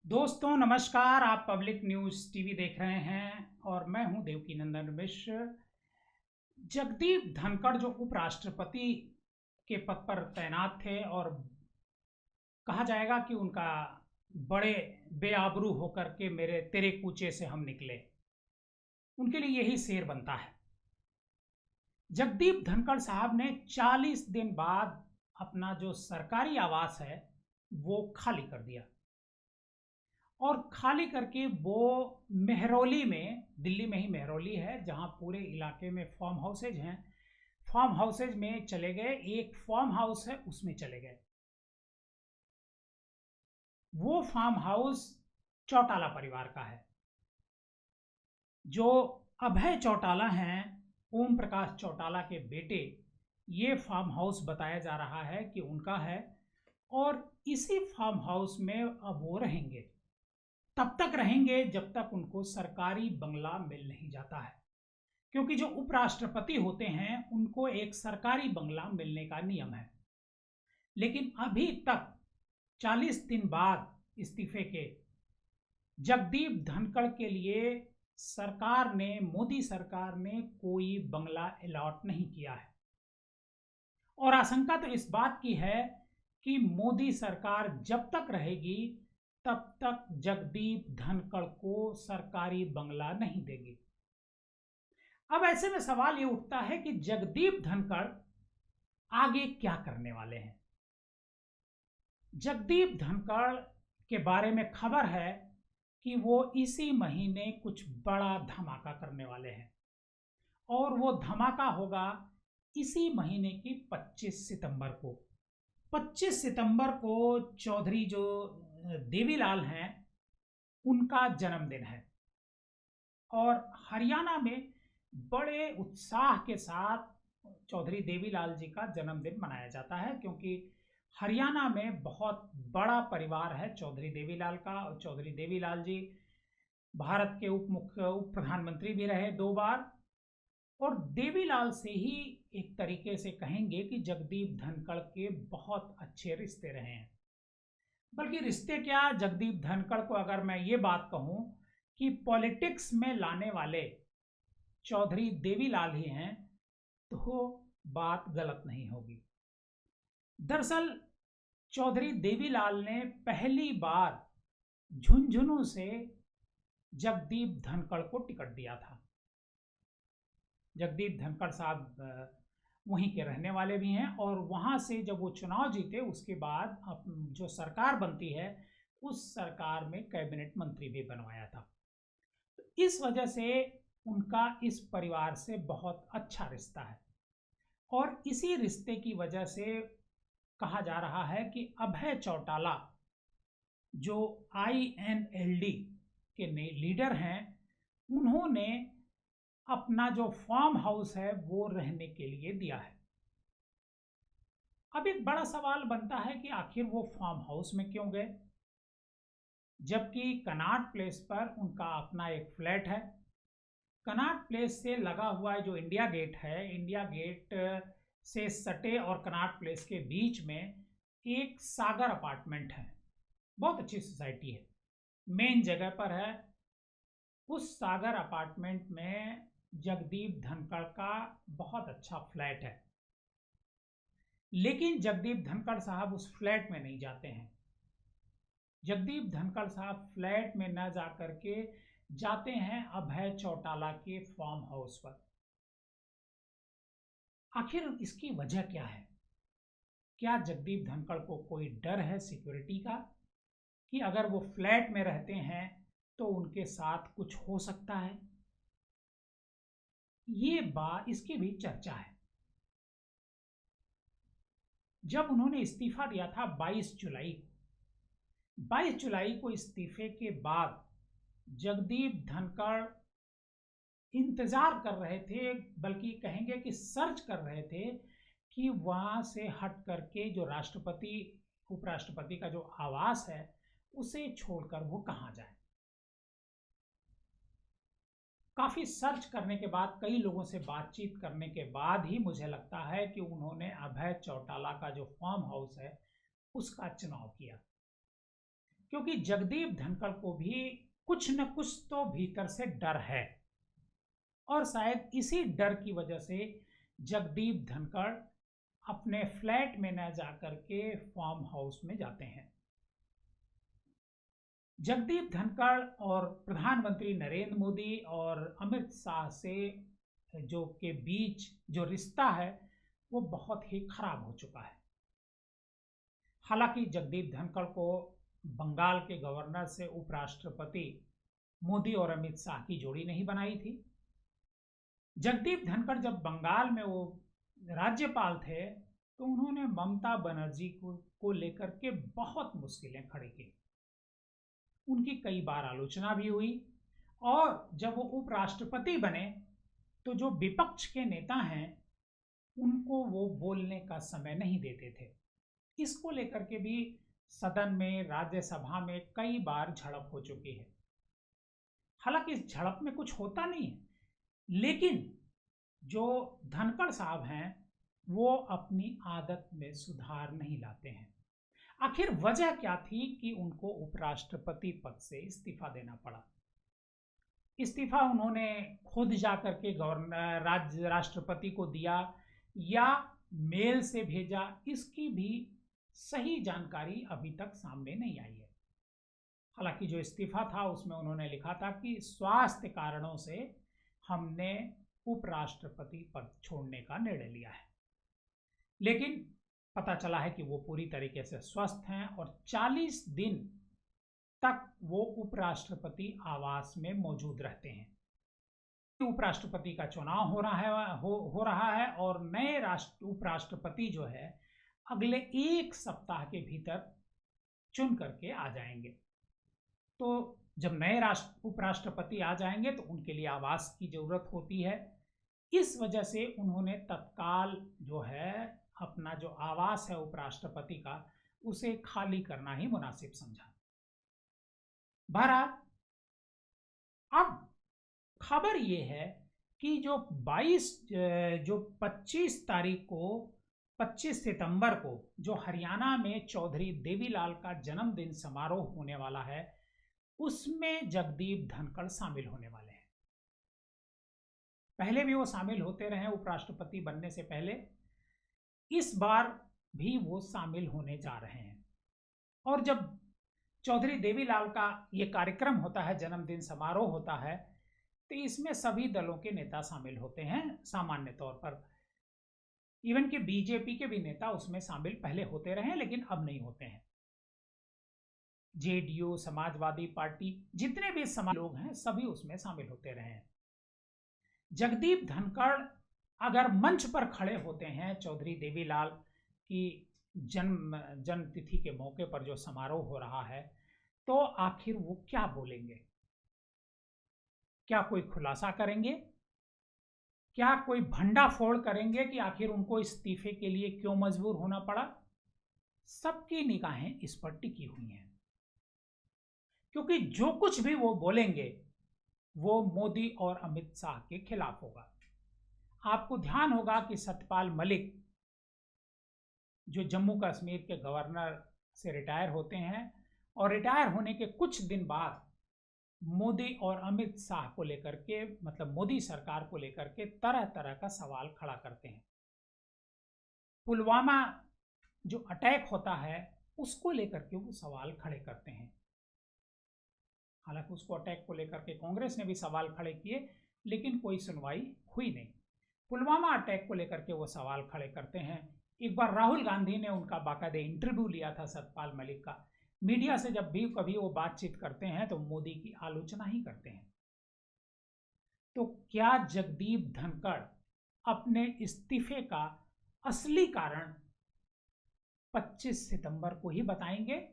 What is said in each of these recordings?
दोस्तों नमस्कार। आप पब्लिक न्यूज़ टीवी देख रहे हैं और मैं हूं देवकीनंदन मिश्र। जगदीप धनखड़ जो उपराष्ट्रपति के पद पर तैनात थे और कहा जाएगा कि उनका बड़े बेआबरू होकर के मेरे तेरे कूचे से हम निकले, उनके लिए यही शेर बनता है। जगदीप धनखड़ साहब ने 40 दिन बाद अपना जो सरकारी आवास है वो खाली कर दिया और खाली करके वो मेहरौली में, दिल्ली में ही मेहरौली है जहां पूरे इलाके में फार्म हाउसेज हैं, फार्म हाउसेज में चले गए। एक फार्म हाउस है उसमें चले गए। वो फार्म हाउस चौटाला परिवार का है। जो अभय चौटाला हैं, ओम प्रकाश चौटाला के बेटे, ये फार्म हाउस बताया जा रहा है कि उनका है और इसी फार्म हाउस में अब वो रहेंगे। तब तक रहेंगे जब तक उनको सरकारी बंगला मिल नहीं जाता है, क्योंकि जो उपराष्ट्रपति होते हैं उनको एक सरकारी बंगला मिलने का नियम है। लेकिन अभी तक 40 दिन बाद इस्तीफे के जगदीप धनखड़ के लिए सरकार ने, मोदी सरकार ने कोई बंगला अलॉट नहीं किया है। और आशंका तो इस बात की है कि मोदी सरकार जब तक रहेगी तब तक जगदीप धनखड़ को सरकारी बंगला नहीं देगी। अब ऐसे में सवाल ये उठता है कि जगदीप धनखड़ आगे क्या करने वाले हैं। जगदीप धनखड़ के बारे में खबर है कि वो इसी महीने कुछ बड़ा धमाका करने वाले हैं और वो धमाका होगा इसी महीने की 25 सितंबर को। 25 सितंबर को चौधरी जो देवीलाल हैं उनका जन्मदिन है और हरियाणा में बड़े उत्साह के साथ चौधरी देवीलाल जी का जन्मदिन मनाया जाता है, क्योंकि हरियाणा में बहुत बड़ा परिवार है चौधरी देवीलाल का। और चौधरी देवीलाल जी भारत के उप प्रधानमंत्री भी रहे 2 बार और देवीलाल से ही एक तरीके से कहेंगे कि जगदीप धनखड़ के बहुत अच्छे रिश्ते रहे हैं। बल्कि रिश्ते क्या, जगदीप धनखड़ को अगर मैं ये बात कहूं कि पॉलिटिक्स में लाने वाले चौधरी देवीलाल ही हैं तो बात गलत नहीं होगी। दरअसल चौधरी देवीलाल ने पहली बार झुंझुनू से जगदीप धनखड़ को टिकट दिया था। जगदीप धनखड़ साहब वहीं के रहने वाले भी हैं और वहां से जब वो चुनाव जीते उसके बाद जो सरकार बनती है उस सरकार में कैबिनेट मंत्री भी बनवाया था। तो इस वजह से उनका इस परिवार से बहुत अच्छा रिश्ता है और इसी रिश्ते की वजह से कहा जा रहा है कि अभय चौटाला जो INLD के लीडर हैं, उन्होंने अपना जो फार्म हाउस है वो रहने के लिए दिया है। अब एक बड़ा सवाल बनता है कि आखिर वो फार्म हाउस में क्यों गए, जबकि कनॉट प्लेस पर उनका अपना एक फ्लैट है। कनॉट प्लेस से लगा हुआ जो इंडिया गेट है, इंडिया गेट से सटे और कनॉट प्लेस के बीच में एक सागर अपार्टमेंट है। बहुत अच्छी सोसाइटी है, मेन जगह पर है। उस सागर अपार्टमेंट में जगदीप धनखड़ का बहुत अच्छा फ्लैट है। लेकिन जगदीप धनखड़ साहब उस फ्लैट में नहीं जाते हैं। जगदीप धनखड़ साहब फ्लैट में न जाकर के जाते हैं अभय चौटाला के फार्म हाउस पर। आखिर इसकी वजह क्या है? क्या जगदीप धनखड़ को कोई डर है सिक्योरिटी का कि अगर वो फ्लैट में रहते हैं तो उनके साथ कुछ हो सकता है? ये बात, इसकी भी चर्चा है। जब उन्होंने इस्तीफा दिया था 22 जुलाई को इस्तीफे के बाद जगदीप धनखड़ इंतजार कर रहे थे, बल्कि कहेंगे कि सर्च कर रहे थे कि वहां से हट करके जो राष्ट्रपति उपराष्ट्रपति का जो आवास है उसे छोड़कर वो कहां जाए। काफी सर्च करने के बाद, कई लोगों से बातचीत करने के बाद ही मुझे लगता है कि उन्होंने अभय चौटाला का जो फार्म हाउस है उसका चुनाव किया। क्योंकि जगदीप धनखड़ को भी कुछ न कुछ तो भीतर से डर है, और शायद इसी डर की वजह से जगदीप धनखड़ अपने फ्लैट में न जाकर के फार्म हाउस में जाते हैं। जगदीप धनखड़ और प्रधानमंत्री नरेंद्र मोदी और अमित शाह से जो के बीच जो रिश्ता है वो बहुत ही खराब हो चुका है। हालांकि जगदीप धनखड़ को बंगाल के गवर्नर से उपराष्ट्रपति मोदी और अमित शाह की जोड़ी नहीं बनाई थी। जगदीप धनखड़ जब बंगाल में वो राज्यपाल थे तो उन्होंने ममता बनर्जी को लेकर के बहुत मुश्किलें खड़ी की। उनकी कई बार आलोचना भी हुई, और जब वो उपराष्ट्रपति बने तो जो विपक्ष के नेता हैं उनको वो बोलने का समय नहीं देते थे। इसको लेकर के भी सदन में, राज्यसभा में कई बार झड़प हो चुकी है। हालांकि इस झड़प में कुछ होता नहीं है, लेकिन जो धनखड़ साहब हैं वो अपनी आदत में सुधार नहीं लाते हैं। आखिर वजह क्या थी कि उनको उपराष्ट्रपति पद से इस्तीफा देना पड़ा? इस्तीफा उन्होंने खुद जाकर के गवर्नर राष्ट्रपति को दिया या मेल से भेजा, इसकी भी सही जानकारी अभी तक सामने नहीं आई है। हालांकि जो इस्तीफा था उसमें उन्होंने लिखा था कि स्वास्थ्य कारणों से हमने उपराष्ट्रपति पद छोड़ने का निर्णय लिया है, लेकिन पता चला है कि वो पूरी तरीके से स्वस्थ हैं और 40 दिन तक वो उपराष्ट्रपति आवास में मौजूद रहते हैं। उपराष्ट्रपति का चुनाव हो रहा है और नए उपराष्ट्रपति जो है अगले 1 सप्ताह के भीतर चुन करके आ जाएंगे। तो जब नए उपराष्ट्रपति आ जाएंगे तो उनके लिए आवास की जरूरत होती है। इस वजह से उन्होंने तत्काल जो है अपना जो आवास है उपराष्ट्रपति का उसे खाली करना ही मुनासिब समझा। बहरहाल अब खबर ये है कि जो 25 सितंबर को जो हरियाणा में चौधरी देवीलाल का जन्मदिन समारोह होने वाला है उसमें जगदीप धनखड़ शामिल होने वाले हैं। पहले भी वो शामिल होते रहे उपराष्ट्रपति बनने से पहले, इस बार भी वो शामिल होने जा रहे हैं। और जब चौधरी देवीलाल का ये कार्यक्रम होता है, जन्मदिन समारोह होता है, तो इसमें सभी दलों के नेता शामिल होते हैं। सामान्य तौर पर इवन कि बीजेपी के भी नेता उसमें शामिल पहले होते रहे लेकिन अब नहीं होते हैं। जेडीयू, समाजवादी पार्टी, जितने भी समाज लोग हैं सभी उसमें शामिल होते रहे हैं। जगदीप धनखड़ अगर मंच पर खड़े होते हैं चौधरी देवीलाल की जन्म तिथि के मौके पर जो समारोह हो रहा है, तो आखिर वो क्या बोलेंगे? क्या कोई खुलासा करेंगे? क्या कोई भंडाफोड़ करेंगे कि आखिर उनको इस्तीफे के लिए क्यों मजबूर होना पड़ा? सबकी निगाहें इस पर टिकी हुई हैं, क्योंकि जो कुछ भी वो बोलेंगे वो मोदी और अमित शाह के खिलाफ होगा। आपको ध्यान होगा कि सत्यपाल मलिक जो जम्मू कश्मीर के गवर्नर से रिटायर होते हैं और रिटायर होने के कुछ दिन बाद मोदी और अमित शाह को लेकर के, मतलब मोदी सरकार को लेकर के तरह तरह का सवाल खड़ा करते हैं। पुलवामा जो अटैक होता है उसको लेकर के वो सवाल खड़े करते हैं। हालांकि उसको अटैक को लेकर के कांग्रेस ने भी सवाल खड़े किए लेकिन कोई सुनवाई हुई नहीं। पुलवामा अटैक को लेकर के वो सवाल खड़े करते हैं। एक बार राहुल गांधी ने उनका बाकायदे इंटरव्यू लिया था सत्यपाल मलिक का। मीडिया से जब भी कभी वो बातचीत करते हैं तो मोदी की आलोचना ही करते हैं। तो क्या जगदीप धनखड़ अपने इस्तीफे का असली कारण 25 सितंबर को ही बताएंगे?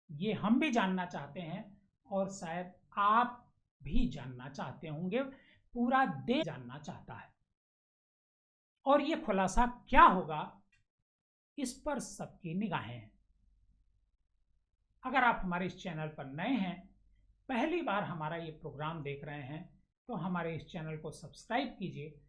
ये हम भी जानना चाहते हैं और शायद आप भी जानना चाहते होंगे, पूरा देश जानना चाहता है। और ये खुलासा क्या होगा इस पर सबकी निगाहें हैं। अगर आप हमारे इस चैनल पर नए हैं, पहली बार हमारा ये प्रोग्राम देख रहे हैं, तो हमारे इस चैनल को सब्सक्राइब कीजिए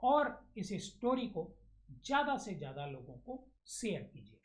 और इस स्टोरी को ज़्यादा से ज़्यादा लोगों को शेयर कीजिए।